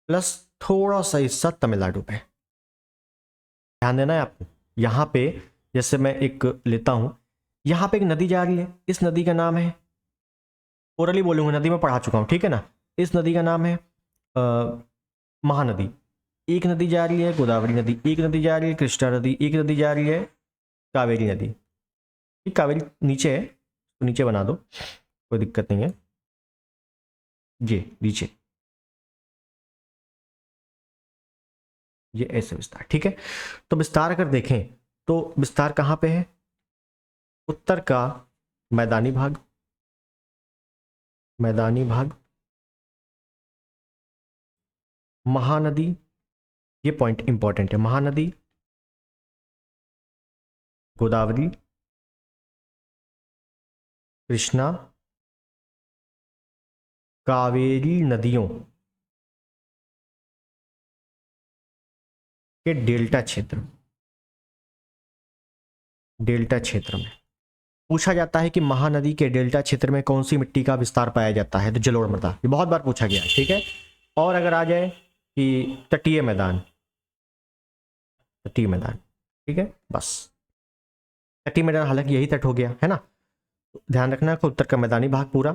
प्लस थोड़ा सा हिस्सा तमिलनाडु पे। ध्यान देना है आपको, यहाँ पे जैसे मैं एक लेता हूं, यहाँ पे एक नदी जा रही है, इस नदी का नाम है, ओरली बोलूंगा, नदी में पढ़ा चुका हूँ, ठीक है ना। इस नदी का नाम है महानदी। एक नदी जा रही है गोदावरी नदी, एक नदी जा रही है कृष्णा नदी, एक नदी जा रही है कावेरी नदी। ठीक, कावेरी नीचे है तो नीचे बना दो, कोई दिक्कत नहीं है, ये नीचे, ये ऐसे विस्तार, ठीक है। तो विस्तार अगर देखें तो विस्तार कहाँ पे है, उत्तर का मैदानी भाग, मैदानी भाग, महानदी, ये पॉइंट इंपॉर्टेंट है, महानदी, गोदावरी, कृष्णा, कावेरी नदियों के डेल्टा क्षेत्र, डेल्टा क्षेत्र में पूछा जाता है कि महानदी के डेल्टा क्षेत्र में कौन सी मिट्टी का विस्तार पाया जाता है, तो जलोढ़ मृदा, ये बहुत बार पूछा गया है, ठीक है। और अगर आ जाए कि तटीय मैदान, तटीय मैदान, ठीक है, बस तटीय मैदान, हालांकि यही तट हो गया है ना। ध्यान रखना कि उत्तर का मैदानी भाग पूरा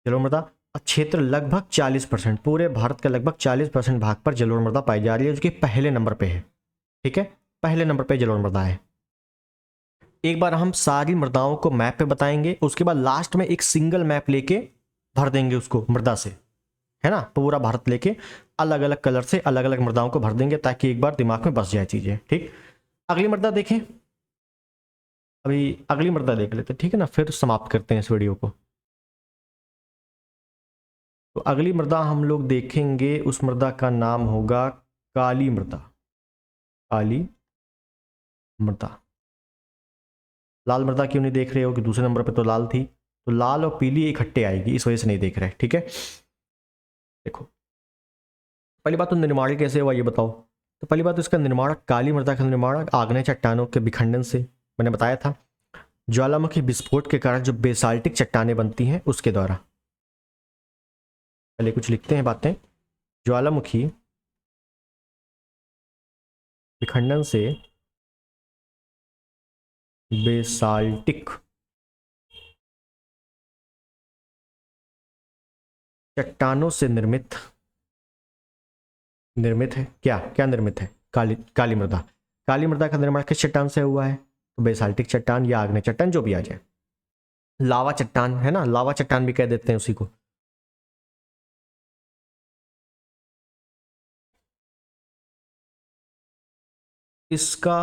जलोढ़ मृदा, और क्षेत्र लगभग 40%, पूरे भारत का लगभग 40% भाग पर जलोढ़ मृदा पाई जा रही है, जो कि पहले नंबर पे है, ठीक है, पहले नंबर पे जलोढ़ मृदा है। एक बार हम सारी मृदाओं को मैप पे बताएंगे, उसके बाद लास्ट में एक सिंगल मैप लेके भर देंगे उसको मृदा से, है ना, पूरा भारत लेके अलग अलग कलर से अलग अलग मृदाओं को भर देंगे, ताकि एक बार दिमाग में बस जाए चीजें, ठीक। अगली मृदा देखें, अभी अगली मृदा देख लेते, ठीक है ना, फिर समाप्त करते हैं इस वीडियो को। तो अगली मृदा हम लोग देखेंगे, उस मृदा का नाम होगा काली मृदा, काली मृदा। लाल मृदा क्यों नहीं देख रहे हो कि दूसरे नंबर पे तो लाल थी, तो लाल और पीली इकट्ठे आएगी, इस वजह से नहीं देख रहे, ठीक है। देखो, पहली बात तो निर्माण कैसे हुआ ये बताओ। तो पहली बात तो इसका निर्माण, काली मृदा का निर्माण आग्नेय चट्टानों के विखंडन से, मैंने बताया था, ज्वालामुखी विस्फोट के कारण जो बेसाल्टिक चट्टानें बनती हैं उसके द्वारा। पहले कुछ लिखते हैं बातें, ज्वालामुखी विखंडन से बेसाल्टिक चट्टानों से निर्मित, निर्मित है क्या, क्या निर्मित है, काली काली मृदा। काली मृदा का निर्माण किस चट्टान से हुआ है, तो बेसाल्टिक चट्टान या आग्नेय चट्टान, जो भी आ जाए, लावा चट्टान है ना, लावा चट्टान भी कह देते हैं उसी को। इसका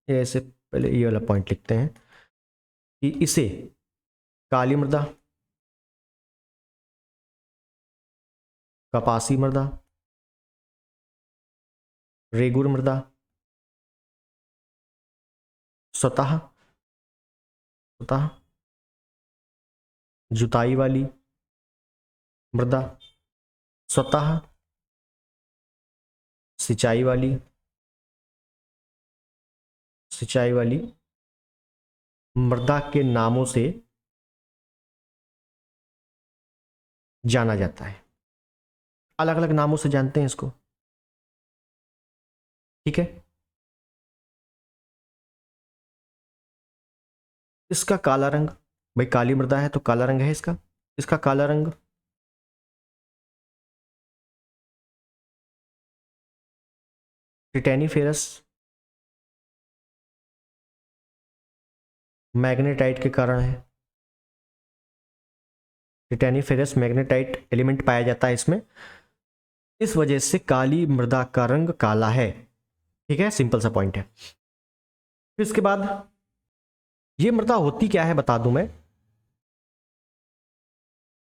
ऐसे पहले ये वाला पॉइंट लिखते हैं कि इसे काली मृदा, कपासी मृदा, रेगुर मृदा, स्वतः स्वतः जुताई वाली मृदा, स्वतः सिंचाई वाली, सिंचाई वाली मृदा के नामों से जाना जाता है, अलग अलग नामों से जानते हैं इसको, ठीक है। इसका काला रंग, भाई काली मृदा है तो काला रंग है इसका, इसका काला रंग टिटेनीफेरस मैग्नेटाइट के कारण है, टिटेनीफेरस मैग्नेटाइट एलिमेंट पाया जाता है इसमें, इस वजह से काली मृदा का रंग काला है, ठीक है, सिंपल सा पॉइंट है। फिर इसके बाद ये मृदा होती क्या है बता दूं मैं,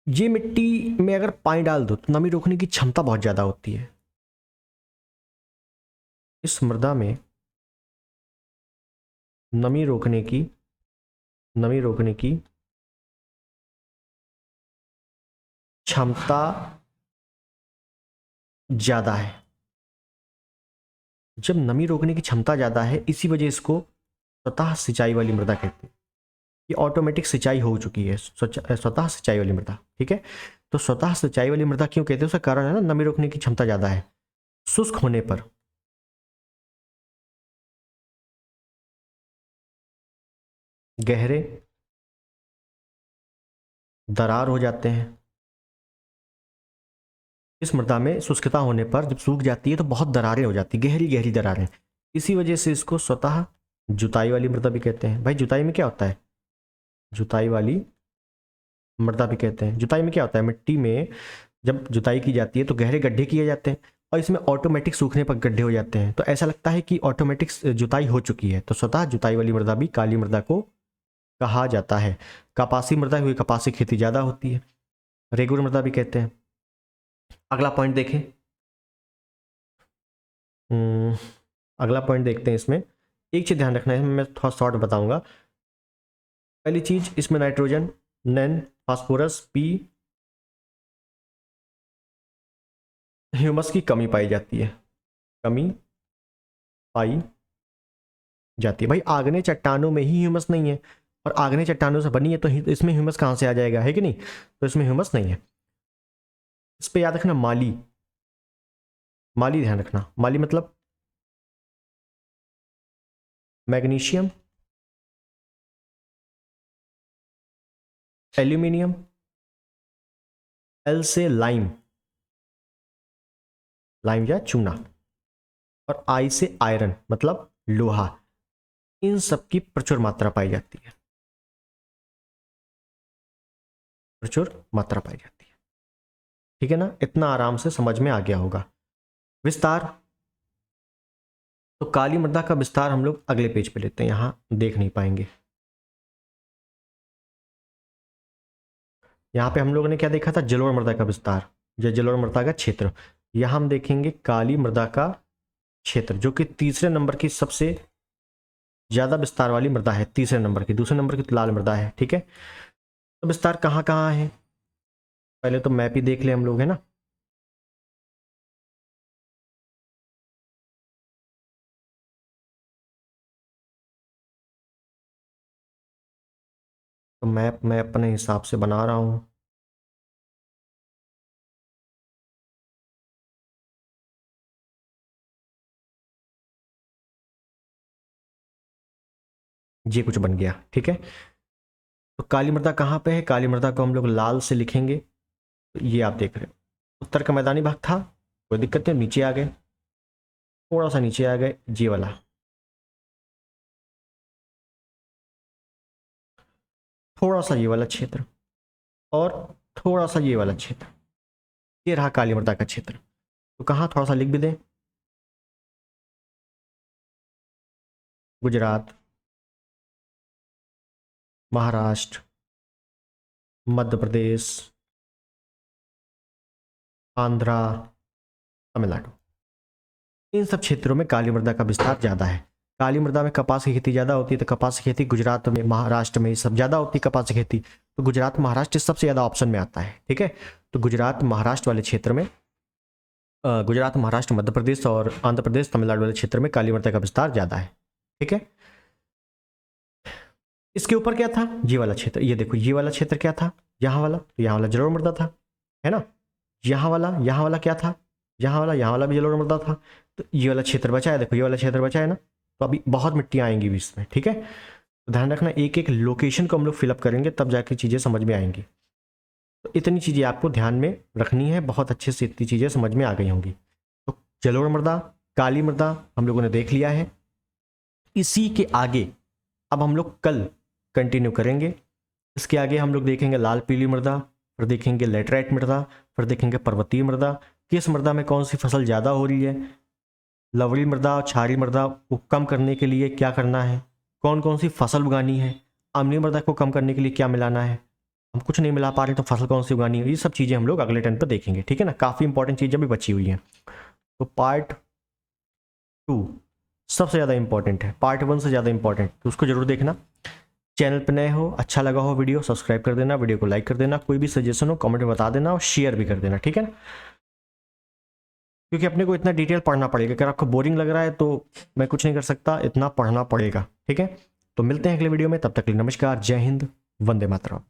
ये मिट्टी में अगर पानी डाल दो तो नमी रोकने की क्षमता बहुत ज्यादा होती है, इस मृदा में नमी रोकने की, नमी रोकने की क्षमता ज्यादा है। जब नमी रोकने की क्षमता ज्यादा है, इसी वजह इसको स्वतः सिंचाई वाली मृदा कहते हैं। ये ऑटोमेटिक सिंचाई हो चुकी है, स्वतः सिंचाई वाली मृदा। ठीक है, तो स्वतः सिंचाई वाली मृदा क्यों कहते हैं? उसका कारण है ना, नमी रोकने की क्षमता ज्यादा है। शुष्क होने पर गहरे दरार हो जाते हैं। इस मृदा में शुष्कता होने पर जब सूख जाती है तो बहुत दरारें हो जाती है, गहरी गहरी दरारें। इसी वजह से इसको स्वतः जुताई वाली मृदा भी कहते हैं। भाई जुताई में क्या होता है? जुताई वाली मृदा भी कहते हैं। जुताई में क्या होता है? मिट्टी में जब जुताई की जाती है तो गहरे गड्ढे किए जाते हैं और इसमें ऑटोमेटिक सूखने पर गड्ढे हो जाते हैं, तो ऐसा लगता है कि ऑटोमेटिक जुताई हो चुकी है। तो स्वतः जुताई वाली मृदा भी काली मृदा को कहा जाता है। कपासी मृदा हुई, कपासी खेती ज़्यादा होती है, रेगुलर मृदा भी कहते हैं। अगला पॉइंट देखें। अगला पॉइंट देखते हैं। इसमें एक चीज़ ध्यान रखना है, मैं थोड़ा शॉर्ट बताऊंगा। पहली चीज, इसमें नाइट्रोजन, नैन, फास्फोरस, पी, ह्यूमस की कमी पाई जाती है। कमी पाई जाती है। भाई आग्नेय चट्टानों में ही ह्यूमस नहीं है, और आग्नेय चट्टानों से बनी है तो इसमें ह्यूमस कहाँ से आ जाएगा? है कि नहीं? तो इसमें ह्यूमस नहीं है। इस पे याद रखना माली, माली ध्यान रखना। माली मतलब मैग्नीशियम, एल्यूमिनियम, एल से लाइम, लाइम या चूना, और आई से आयरन मतलब लोहा। इन सब की प्रचुर मात्रा पाई जाती है, प्रचुर मात्रा पाई जाती है। ठीक है ना? इतना आराम से समझ में आ गया होगा। विस्तार, तो काली मृदा का विस्तार हम लोग अगले पेज पे लेते हैं, यहां देख नहीं पाएंगे। यहां पे हम लोगों ने क्या देखा था? जलोढ़ मृदा का विस्तार या जलोढ़ मृदा का क्षेत्र। यहां हम देखेंगे काली मृदा का क्षेत्र, जो कि तीसरे नंबर की सबसे ज्यादा विस्तार वाली मृदा है। तीसरे नंबर की, दूसरे नंबर की तो लाल मृदा है। ठीक है, तो विस्तार कहाँ कहाँ है? पहले तो मैप ही देख ले हम लोग, है ना। तो मैप मैं अपने हिसाब से बना रहा हूं। ये कुछ बन गया। ठीक है, तो काली मृदा कहाँ पे है? काली मृदा को हम लोग लाल से लिखेंगे। तो ये आप देख रहे हो, उत्तर का मैदानी भाग था, कोई दिक्कत नहीं, नीचे आ गए, थोड़ा सा नीचे आ गए, ये वाला, थोड़ा सा ये वाला क्षेत्र, और थोड़ा सा ये वाला क्षेत्र। ये रहा काली मृदा का क्षेत्र। तो कहाँ, थोड़ा सा लिख भी दें, गुजरात, महाराष्ट्र, मध्य प्रदेश, आंध्रा, तमिलनाडु। इन सब क्षेत्रों में काली मृदा का विस्तार ज़्यादा है। काली मृदा में कपास की खेती ज़्यादा होती है, तो कपास की खेती गुजरात में, महाराष्ट्र में सब ज़्यादा होती है कपास की खेती। तो गुजरात महाराष्ट्र सबसे ज़्यादा ऑप्शन में आता है। ठीक है, तो गुजरात महाराष्ट्र वाले क्षेत्र में, गुजरात महाराष्ट्र मध्य प्रदेश और आंध्र प्रदेश तमिलनाडु वाले क्षेत्र में काली मृदा का विस्तार ज़्यादा है। ठीक है, इसके ऊपर क्या था? ये वाला क्षेत्र। ये देखो, ये वाला क्षेत्र क्या था? यहाँ वाला, तो यहाँ वाला जलोढ़ मृदा था, है ना। यहाँ वाला क्या था? यहाँ वाला भी जलोढ़ मृदा था। तो ये वाला क्षेत्र बचा है, देखो ये वाला क्षेत्र बचा है ना। तो अभी बहुत मिट्टी आएंगी भी इसमें। ठीक है, तो ध्यान रखना, एक एक लोकेशन को हम लोग फिलअप करेंगे, तब जाके चीज़ें समझ में आएंगी। तो इतनी चीज़ें आपको ध्यान में रखनी है, बहुत अच्छे से इतनी चीज़ें समझ में आ गई होंगी। तो जलोढ़ मृदा, काली मृदा हम लोगों ने देख लिया है। इसी के आगे अब हम लोग कल कंटिन्यू करेंगे। इसके आगे हम लोग देखेंगे लाल पीली मृदा, फिर देखेंगे लेटराइट मृदा, फिर देखेंगे पर्वतीय मृदा। किस मृदा में कौन सी फसल ज़्यादा हो रही है, लवणी मृदा और क्षारीय मृदा को कम करने के लिए क्या करना है, कौन कौन सी फसल उगानी है, अम्लीय मृदा को कम करने के लिए क्या मिलाना है, हम कुछ नहीं मिला पा रहे तो फसल कौन सी उगानी है। ये सब चीज़ें हम लोग अगले टाइम पर देखेंगे। ठीक है ना, काफ़ी इंपॉर्टेंट चीज़ें भी बची हुई हैं। तो पार्ट 2 सबसे ज़्यादा इंपॉर्टेंट है, पार्ट 1 से ज़्यादा इंपॉर्टेंट, तो उसको जरूर देखना। चैनल पर नए हो, अच्छा लगा हो वीडियो, सब्सक्राइब कर देना, वीडियो को लाइक कर देना, कोई भी सजेशन हो कमेंट में बता देना और शेयर भी कर देना, ठीक है ना, क्योंकि अपने को इतना डिटेल पढ़ना पड़ेगा। अगर आपको बोरिंग लग रहा है तो मैं कुछ नहीं कर सकता, इतना पढ़ना पड़ेगा, ठीक है। तो मिलते हैं अगले वीडियो में, तब तक के लिए नमस्कार, जय हिंद, वंदे मातरम।